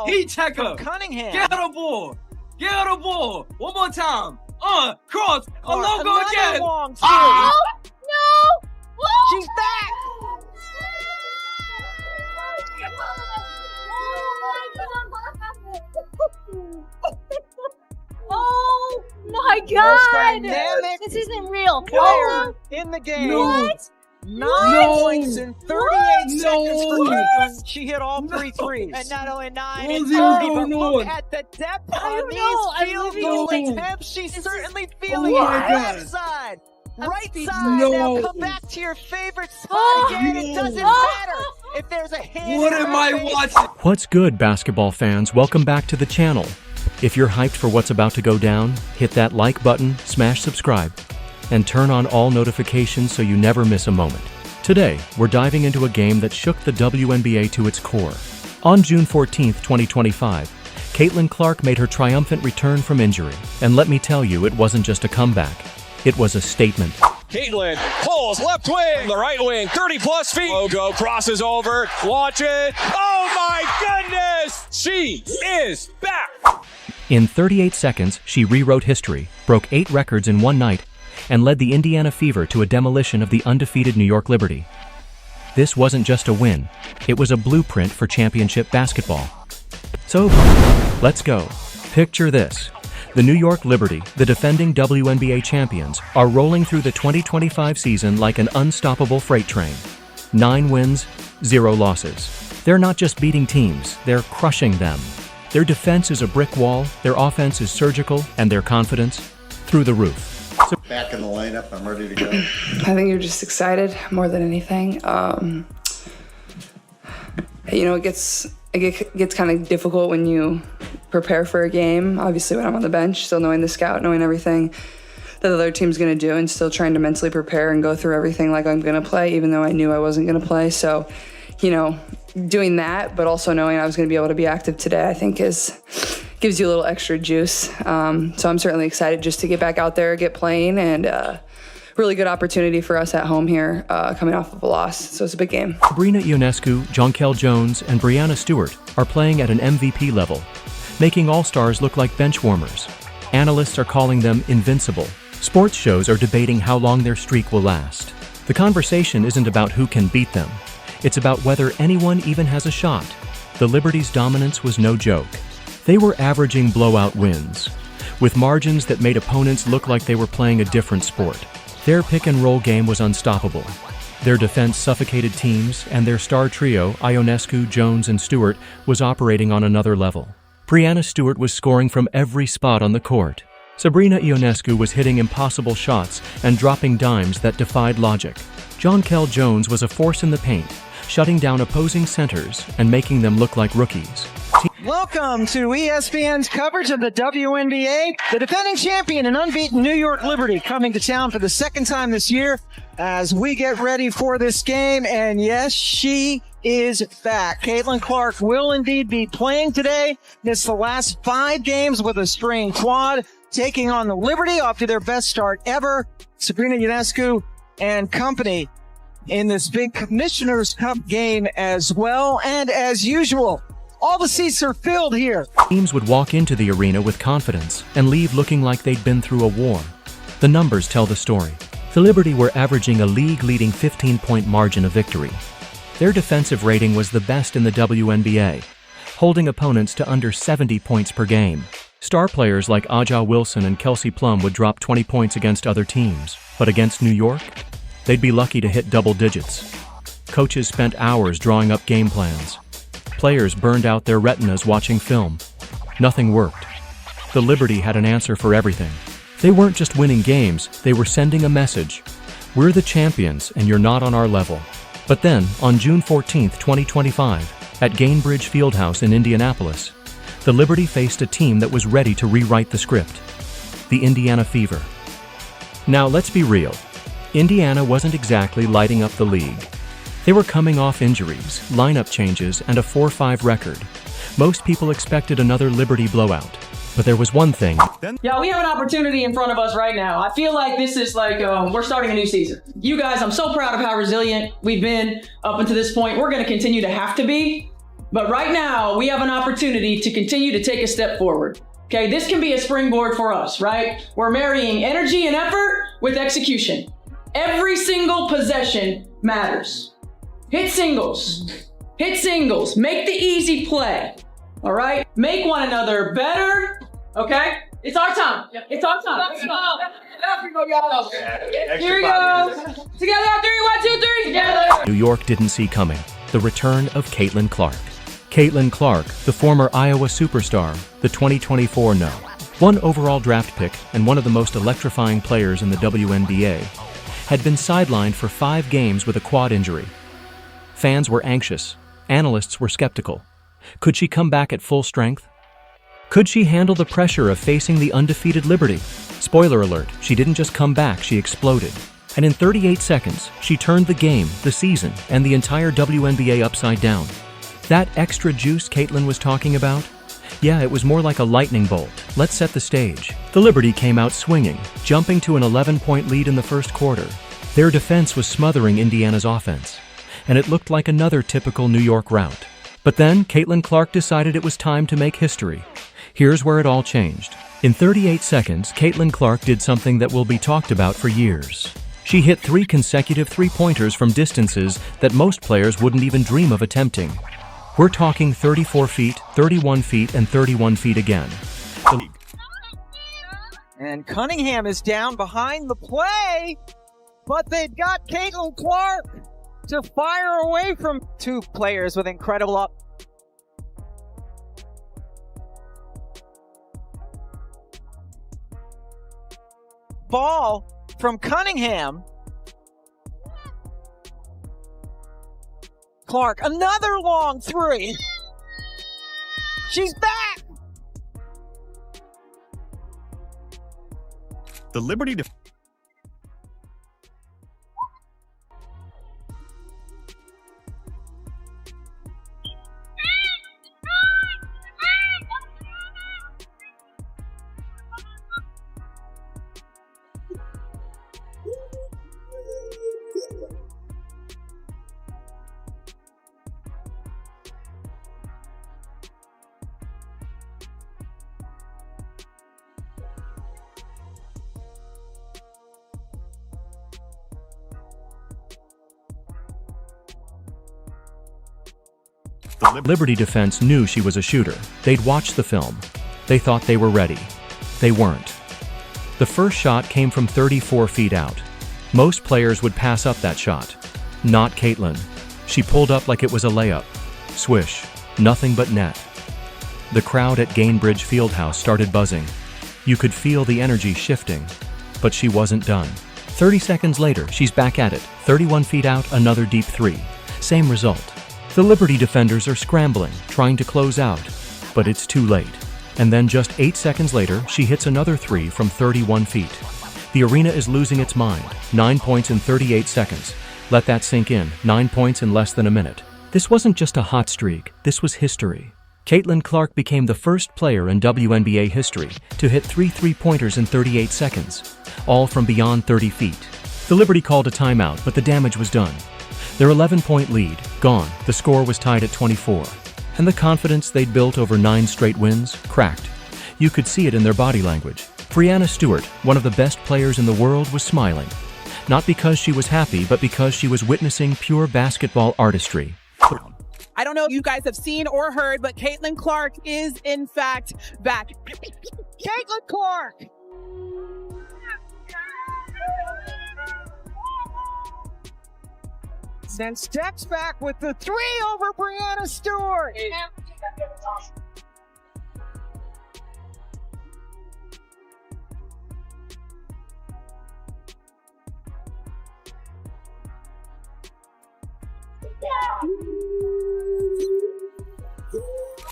Heat checker. Cunningham. Get her the ball. Get her the ball. One more time. Cross. A logo again. Oh, no. She's back. Oh my God! Dynamic This isn't real. player in the game. What? 9 points in 38 seconds for No. Caitlin. She hit all 3 threes. And not only 9, What it's is 30, going but look on? at the depth I on don't know. these I'm field living goal in- attempts. She's certainly Oh feeling it. my God. Left side, right speechless. side. No. Now come back to your favorite spot Oh. again. It doesn't Oh. matter if there's a hand. What in am her I face. watching? What's good, basketball fans? Welcome back to the channel. If you're hyped for what's about to go down, hit that like button, smash subscribe, and turn on all notifications so you never miss a moment. Today, we're diving into a game that shook the WNBA to its core. On June 14th, 2025, Caitlin Clark made her triumphant return from injury. And let me tell you, it wasn't just a comeback. It was a statement. Caitlin pulls left wing, the right wing, 30-plus feet. Logo crosses over, watch it. Oh my goodness! She is back! In 38 seconds, she rewrote history, broke 8 records in one night, and led the Indiana Fever to a demolition of the undefeated New York Liberty. This wasn't just a win, it was a blueprint for championship basketball. So, let's go. Picture this. The New York Liberty, the defending WNBA champions, are rolling through the 2025 season like an unstoppable freight train. 9 wins, 0 losses. They're not just beating teams, they're crushing them. Their defense is a brick wall, their offense is surgical, and their confidence, through the roof. Back in the lineup, I'm ready to go. I think you're just excited more than anything. It gets kind of difficult when you prepare for a game. Obviously, when I'm on the bench, still knowing the scout, knowing everything that the other team's going to do, and still trying to mentally prepare and go through everything like I'm going to play, even though I knew I wasn't going to play. So, doing that, but also knowing I was going to be able to be active today, I think gives you a little extra juice. So I'm certainly excited just to get back out there, get playing, and really good opportunity for us at home here, coming off of a loss. So it's a big game. Sabrina Ionescu, Jonquel Jones, and Brianna Stewart are playing at an MVP level, making All-Stars look like bench warmers. Analysts are calling them invincible. Sports shows are debating how long their streak will last. The conversation isn't about who can beat them. It's about whether anyone even has a shot. The Liberty's dominance was no joke. They were averaging blowout wins, with margins that made opponents look like they were playing a different sport. Their pick-and-roll game was unstoppable. Their defense suffocated teams, and their star trio, Ionescu, Jones, and Stewart, was operating on another level. Brianna Stewart was scoring from every spot on the court. Sabrina Ionescu was hitting impossible shots and dropping dimes that defied logic. Jonquel Jones was a force in the paint, shutting down opposing centers and making them look like rookies. Welcome to ESPN's coverage of the WNBA. The defending champion and unbeaten New York Liberty coming to town for the second time this year as we get ready for this game. And yes, she is back. Caitlin Clark will indeed be playing today. Missed the last 5 games with a strained quad, taking on the Liberty off to their best start ever. Sabrina Ionescu and company in this big Commissioner's Cup game as well. And as usual, all the seats are filled here. Teams would walk into the arena with confidence and leave looking like they'd been through a war. The numbers tell the story. The Liberty were averaging a league-leading 15-point margin of victory. Their defensive rating was the best in the WNBA, holding opponents to under 70 points per game. Star players like Aja Wilson and Kelsey Plum would drop 20 points against other teams, but against New York, they'd be lucky to hit double digits. Coaches spent hours drawing up game plans. Players burned out their retinas watching film. Nothing worked. The Liberty had an answer for everything. They weren't just winning games, they were sending a message. We're the champions and you're not on our level. But then, on June 14th, 2025, at Gainbridge Fieldhouse in Indianapolis, the Liberty faced a team that was ready to rewrite the script. The Indiana Fever. Now, let's be real. Indiana wasn't exactly lighting up the league. They were coming off injuries, lineup changes, and a 4-5 record. Most people expected another Liberty blowout. But there was one thing. Yeah, we have an opportunity in front of us right now. I feel like this is like we're starting a new season. You guys, I'm so proud of how resilient we've been up until this point. We're going to continue to have to be. But right now, we have an opportunity to continue to take a step forward. Okay, this can be a springboard for us, right? We're marrying energy and effort with execution. Every single possession matters. Hit singles. Hit singles. Make the easy play. All right? Make one another better. Okay? It's our time. It's our time. Let's go. Here we go. Together on 3, 1, 2, 3. Together. New York didn't see coming the return of Caitlin Clark. Caitlin Clark, the former Iowa superstar, the 2024 #1 overall draft pick and one of the most electrifying players in the WNBA, had been sidelined for 5 games with a quad injury. Fans were anxious. Analysts were skeptical. Could she come back at full strength? Could she handle the pressure of facing the undefeated Liberty? Spoiler alert, she didn't just come back, she exploded. And in 38 seconds, she turned the game, the season, and the entire WNBA upside down. That extra juice Caitlin was talking about? Yeah, it was more like a lightning bolt. Let's set the stage. The Liberty came out swinging, jumping to an 11-point lead in the first quarter. Their defense was smothering Indiana's offense, and it looked like another typical New York rout. But then, Caitlin Clark decided it was time to make history. Here's where it all changed. In 38 seconds, Caitlin Clark did something that will be talked about for years. She hit 3 consecutive three-pointers from distances that most players wouldn't even dream of attempting. We're talking 34 feet, 31 feet, and 31 feet again. And Cunningham is down behind the play, but they've got Caitlin Clark to fire away from 2 players with incredible ball from Cunningham. Clark, another long 3. She's back. The Liberty The Liberty defense knew she was a shooter. They'd watched the film. They thought they were ready. They weren't. The first shot came from 34 feet out. Most players would pass up that shot. Not Caitlin. She pulled up like it was a layup. Swish. Nothing but net. The crowd at Gainbridge Fieldhouse started buzzing. You could feel the energy shifting. But she wasn't done. 30 seconds later, she's back at it. 31 feet out, another deep 3. Same result. The Liberty defenders are scrambling, trying to close out, but it's too late. And then just 8 seconds later, she hits another 3 from 31 feet. The arena is losing its mind. 9 points in 38 seconds. Let that sink in. 9 points in less than a minute. This wasn't just a hot streak, this was history. Caitlin Clark became the first player in WNBA history to hit 3 three-pointers in 38 seconds, all from beyond 30 feet. The Liberty called a timeout, but the damage was done. Their 11-point lead, gone. The score was tied at 24. And the confidence they'd built over 9 straight wins, cracked. You could see it in their body language. Brianna Stewart, one of the best players in the world, was smiling. Not because she was happy, but because she was witnessing pure basketball artistry. I don't know if you guys have seen or heard, but Caitlin Clark is, in fact, back. Caitlin Clark! Then steps back with the 3 over Brianna Stewart.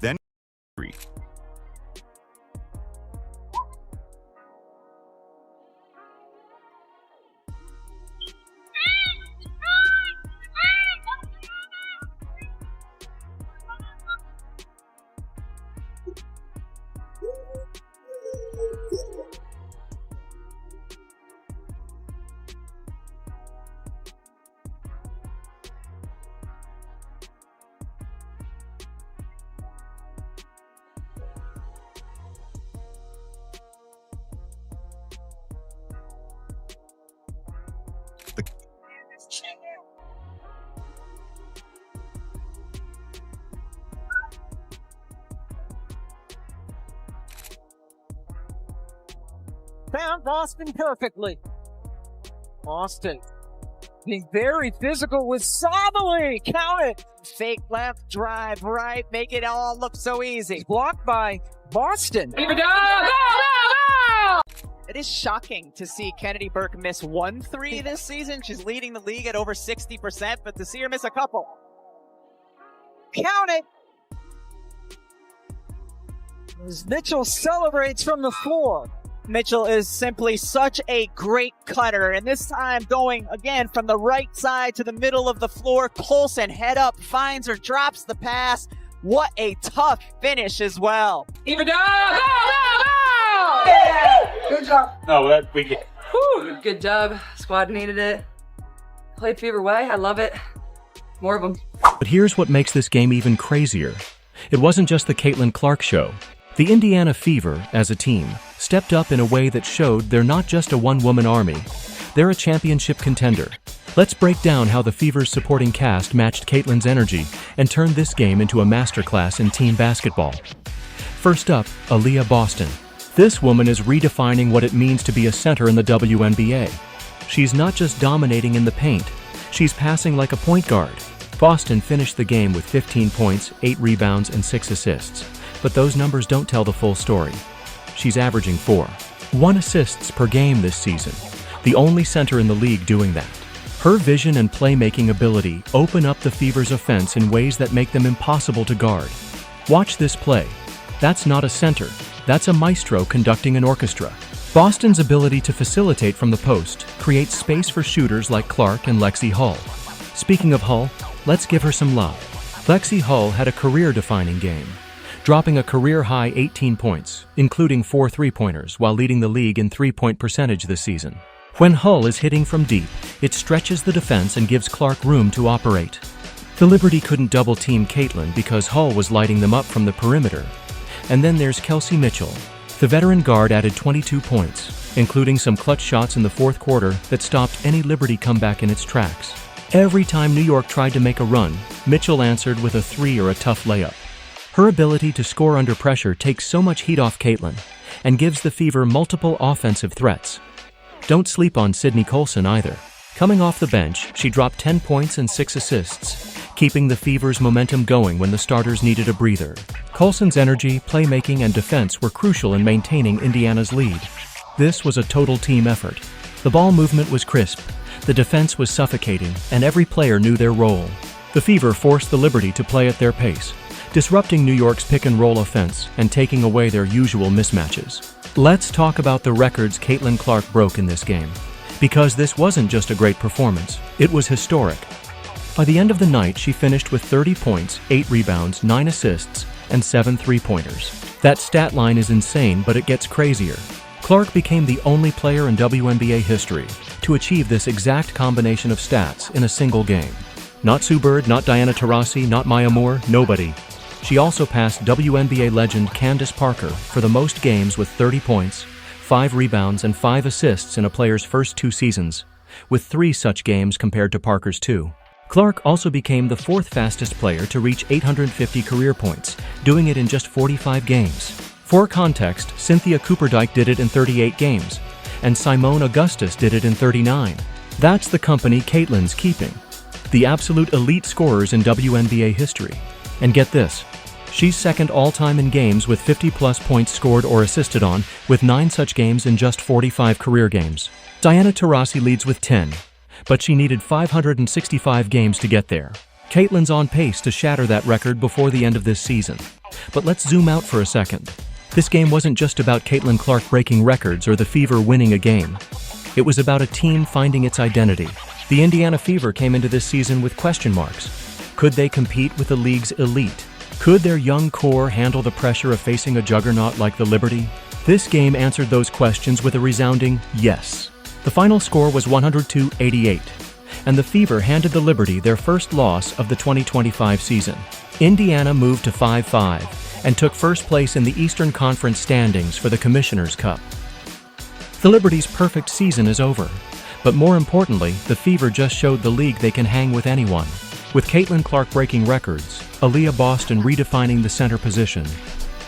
then 3. found Boston perfectly. Boston being very physical with Sabali. Count it. Fake left, drive right, make it all look so easy. Blocked by Boston. It is shocking to see Kennedy Burke miss 1 3 this season. She's leading the league at over 60%, but to see her miss a couple. Count it. As Mitchell celebrates from the floor. Mitchell is simply such a great cutter, and this time going again from the right side to the middle of the floor. Colson head up, finds her, drops the pass. What a tough finish as well. Good job. No, that we get. Good job. Squad needed it. Played Fever way. I love it. More of them. But here's what makes this game even crazier. It wasn't just the Caitlin Clark show. The Indiana Fever, as a team, stepped up in a way that showed they're not just a one-woman army. They're a championship contender. Let's break down how the Fever's supporting cast matched Caitlin's energy and turned this game into a masterclass in team basketball. First up, Aaliyah Boston. This woman is redefining what it means to be a center in the WNBA. She's not just dominating in the paint, she's passing like a point guard. Boston finished the game with 15 points, 8 rebounds, and 6 assists. But those numbers don't tell the full story. She's averaging 4.1 assists per game this season, the only center in the league doing that. Her vision and playmaking ability open up the Fever's offense in ways that make them impossible to guard. Watch this play. That's not a center, that's a maestro conducting an orchestra. Boston's ability to facilitate from the post creates space for shooters like Clark and Lexi Hull. Speaking of Hull, let's give her some love. Lexi Hull had a career-defining game, dropping a career-high 18 points, including 4 three-pointers, while leading the league in three-point percentage this season. When Hull is hitting from deep, it stretches the defense and gives Clark room to operate. The Liberty couldn't double-team Caitlin because Hull was lighting them up from the perimeter. And then there's Kelsey Mitchell. The veteran guard added 22 points, including some clutch shots in the fourth quarter that stopped any Liberty comeback in its tracks. Every time New York tried to make a run, Mitchell answered with a 3 or a tough layup. Her ability to score under pressure takes so much heat off Caitlin and gives the Fever multiple offensive threats. Don't sleep on Sydney Colson either. Coming off the bench, she dropped 10 points and 6 assists, keeping the Fever's momentum going when the starters needed a breather. Colson's energy, playmaking, and defense were crucial in maintaining Indiana's lead. This was a total team effort. The ball movement was crisp, the defense was suffocating, and every player knew their role. The Fever forced the Liberty to play at their pace, disrupting New York's pick-and-roll offense and taking away their usual mismatches. Let's talk about the records Caitlin Clark broke in this game, because this wasn't just a great performance, it was historic. By the end of the night, she finished with 30 points, 8 rebounds, 9 assists, and 7 three-pointers. That stat line is insane, but it gets crazier. Clark became the only player in WNBA history to achieve this exact combination of stats in a single game. Not Sue Bird, not Diana Taurasi, not Maya Moore, nobody. She also passed WNBA legend Candace Parker for the most games with 30 points, 5 rebounds, and 5 assists in a player's first 2 seasons, with 3 such games compared to Parker's 2. Clark also became the 4th fastest player to reach 850 career points, doing it in just 45 games. For context, Cynthia Cooperdike did it in 38 games, and Simone Augustus did it in 39. That's the company Caitlin's keeping. The absolute elite scorers in WNBA history. And get this, she's second all-time in games with 50-plus points scored or assisted on, with 9 such games in just 45 career games. Diana Taurasi leads with 10, but she needed 565 games to get there. Caitlin's on pace to shatter that record before the end of this season. But let's zoom out for a second. This game wasn't just about Caitlin Clark breaking records or the Fever winning a game. It was about a team finding its identity. The Indiana Fever came into this season with question marks. Could they compete with the league's elite? Could their young core handle the pressure of facing a juggernaut like the Liberty? This game answered those questions with a resounding yes. The final score was 102-88, and the Fever handed the Liberty their first loss of the 2025 season. Indiana moved to 5-5 and took first place in the Eastern Conference standings for the Commissioner's Cup. The Liberty's perfect season is over, but more importantly, the Fever just showed the league they can hang with anyone. With Caitlin Clark breaking records, Aaliyah Boston redefining the center position,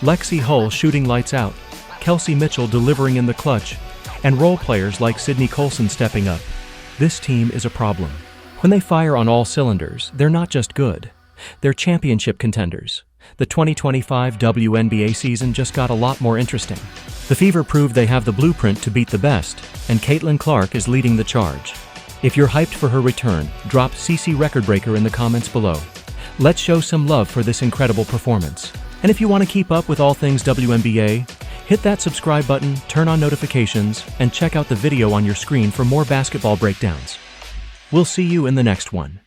Lexi Hull shooting lights out, Kelsey Mitchell delivering in the clutch, and role players like Sydney Colson stepping up. This team is a problem. When they fire on all cylinders, they're not just good. They're championship contenders. The 2025 WNBA season just got a lot more interesting. The Fever proved they have the blueprint to beat the best, and Caitlin Clark is leading the charge. If you're hyped for her return, drop CC Recordbreaker in the comments below. Let's show some love for this incredible performance. And if you want to keep up with all things WNBA, hit that subscribe button, turn on notifications, and check out the video on your screen for more basketball breakdowns. We'll see you in the next one.